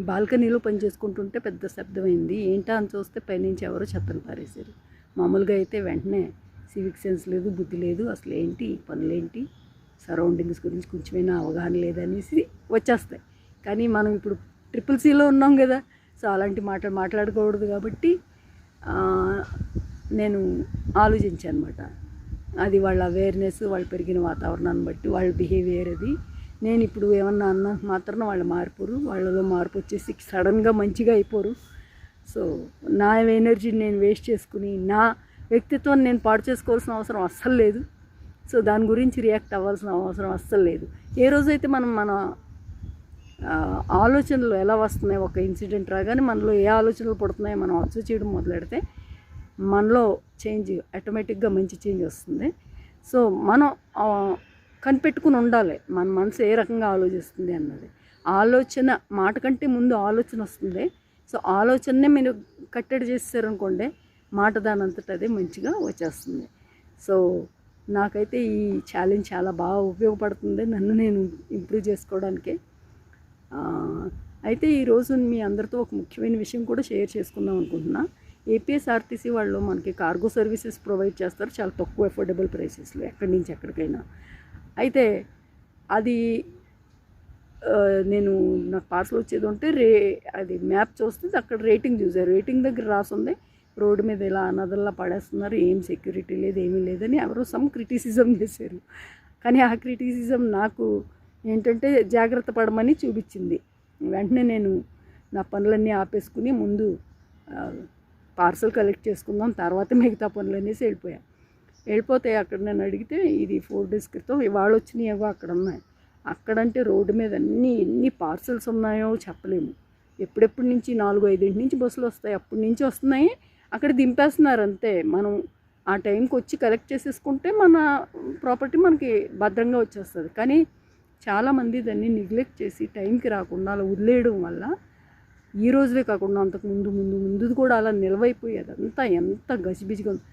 బాల్కనీలో పని చేసుకుంటుంటే పెద్ద శబ్దమైంది. ఏంటా అని చూస్తే పైనుంచి ఎవరో చెత్తను పారేశారు. మామూలుగా అయితే వెంటనే సివిక్ సెన్స్ లేదు, బుద్ధి లేదు, అసలు ఏంటి పనులేంటి, సరౌండింగ్స్ గురించి కొంచెమైనా అవగాహన లేదనేసి వచ్చేస్తాయి. కానీ మనం ఇప్పుడు CCCలో ఉన్నాం కదా, సో అలాంటి మాట్లాడకూడదు కాబట్టి నేను ఆలోచించాను అనమాట. అది వాళ్ళ అవేర్నెస్, వాళ్ళు పెరిగిన వాతావరణాన్ని బట్టి వాళ్ళ బిహేవియర్ అది. నేను ఇప్పుడు ఏమన్నా అన్నా మాత్రం వాళ్ళు మారిపోరు, వాళ్ళలో మార్పు వచ్చేసి సడన్గా మంచిగా అయిపోరు. సో నా ఎనర్జీని నేను వేస్ట్ చేసుకుని నా వ్యక్తిత్వాన్ని నేను పాడు చేసుకోవాల్సిన అవసరం అస్సలు లేదు. సో దాని గురించి రియాక్ట్ అవ్వాల్సిన అవసరం అస్సలు లేదు. ఏ రోజైతే మన ఆలోచనలు ఎలా వస్తున్నాయి, ఒక ఇన్సిడెంట్ రాగానే మనలో ఏ ఆలోచనలు పడుతున్నాయో మనం అబ్జర్వ్ చేయడం మొదలెడితే మనలో చేంజ్ ఆటోమేటిక్గా మంచి చేంజ్ వస్తుంది. సో మనం కనిపెట్టుకుని ఉండాలి మన మనసు ఏ రకంగా ఆలోచిస్తుంది అన్నది. ఆలోచన మాట కంటే ముందు ఆలోచన వస్తుంది. సో ఆలోచననే మీరు కట్టడి చేస్తారనుకోండి, మాట దానంతట అదే మంచిగా వచ్చేస్తుంది. సో నాకైతే ఈ ఛాలెంజ్ చాలా బాగా ఉపయోగపడుతుంది నన్ను నేను ఇంప్రూవ్ చేసుకోవడానికి. అయితే ఈరోజు మీ అందరితో ఒక ముఖ్యమైన విషయం కూడా షేర్ చేసుకుందాం అనుకుంటున్నా. ఏపీఎస్ఆర్టీసీ వాళ్ళు మనకి కార్గో సర్వీసెస్ ప్రొవైడ్ చేస్తారు చాలా తక్కువ అఫోర్డబుల్ ప్రైసెస్లో, ఎక్కడి నుంచి ఎక్కడికైనా. అయితే అది నేను నాకు పార్సల్ వచ్చేది ఉంటే అది మ్యాప్ చూస్తే అక్కడ రేటింగ్ చూసారు. రేటింగ్ దగ్గర రాసుంది రోడ్డు మీద ఇలా అన్నదల్లా పడేస్తున్నారు, ఏం సెక్యూరిటీ లేదు, ఏమీ లేదని ఎవరో సమ్ క్రిటిసిజం చేశారు. కానీ ఆ క్రిటిసిజం నాకు ఏంటంటే జాగ్రత్త పడమని చూపించింది. వెంటనే నేను నా పనులన్నీ ఆపేసుకుని ముందు పార్సల్ కలెక్ట్ చేసుకుందాం, తర్వాత మిగతా పనులు అనేసి వెళ్ళిపోతే అక్కడ నేను అడిగితే ఇది 4 days క్రితం, ఇవాళ వచ్చినాయి ఏవో అక్కడ ఉన్నాయి. అక్కడంటే రోడ్డు మీద ఎన్ని పార్సల్స్ ఉన్నాయో చెప్పలేము. ఎప్పుడెప్పటి నుంచి 4-5 నుంచి బస్సులు వస్తాయి, అప్పటి నుంచి వస్తున్నాయి, అక్కడ దింపేస్తున్నారు అంతే. మనం ఆ టైంకి వచ్చి కలెక్ట్ చేసేసుకుంటే మన ప్రాపర్టీ మనకి భద్రంగా వచ్చేస్తుంది. కానీ చాలామంది దాన్ని నెగ్లెక్ట్ చేసి టైంకి రాకుండా అలా వదిలేయడం వల్ల ఈ రోజువే కాకుండా అంతకు ముందుది కూడా అలా నిలవైపోయేది. అంతా ఎంత గజిబిజిగా ఉంది.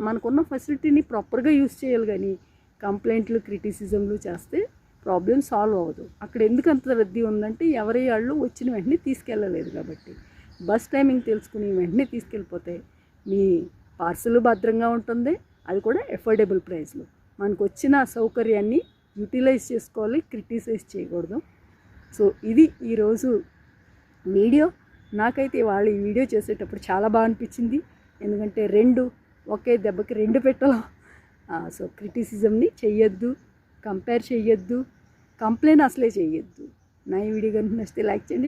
మనకున్న ఫెసిలిటీని ప్రాపర్గా యూజ్ చేయాలి, కానీ కంప్లైంట్లు క్రిటిసిజంలు చేస్తే ప్రాబ్లం సాల్వ్ అవ్వదు. అక్కడ ఎందుకు అంత రద్దీ ఉందంటే ఎవరి వాళ్ళు వచ్చిన వెంటనే తీసుకెళ్ళలేదు కాబట్టి. బస్ టైమింగ్ తెలుసుకుని వెంటనే తీసుకెళ్ళిపోతే మీ పార్సల్ భద్రంగా ఉంటుంది, అది కూడా అఫోర్డబుల్ ప్రైస్లో. మనకు వచ్చిన సౌకర్యాన్ని యూటిలైజ్ చేసుకోవాలి, క్రిటిసైజ్ చేయకూడదు. సో ఇది ఈరోజు వీడియో. నాకైతే వాళ్ళు ఈ వీడియో చేసేటప్పుడు చాలా బాగా అనిపించింది, ఎందుకంటే ఒకే దెబ్బకి 2 పెట్టలు. సో క్రిటిసిజంని చెయ్యొద్దు, కంపేర్ చెయ్యొద్దు, కంప్లైంట్ అసలే చెయ్యొద్దు. నా ఈ వీడియో కనుక నచ్చితే లైక్ చేయండి.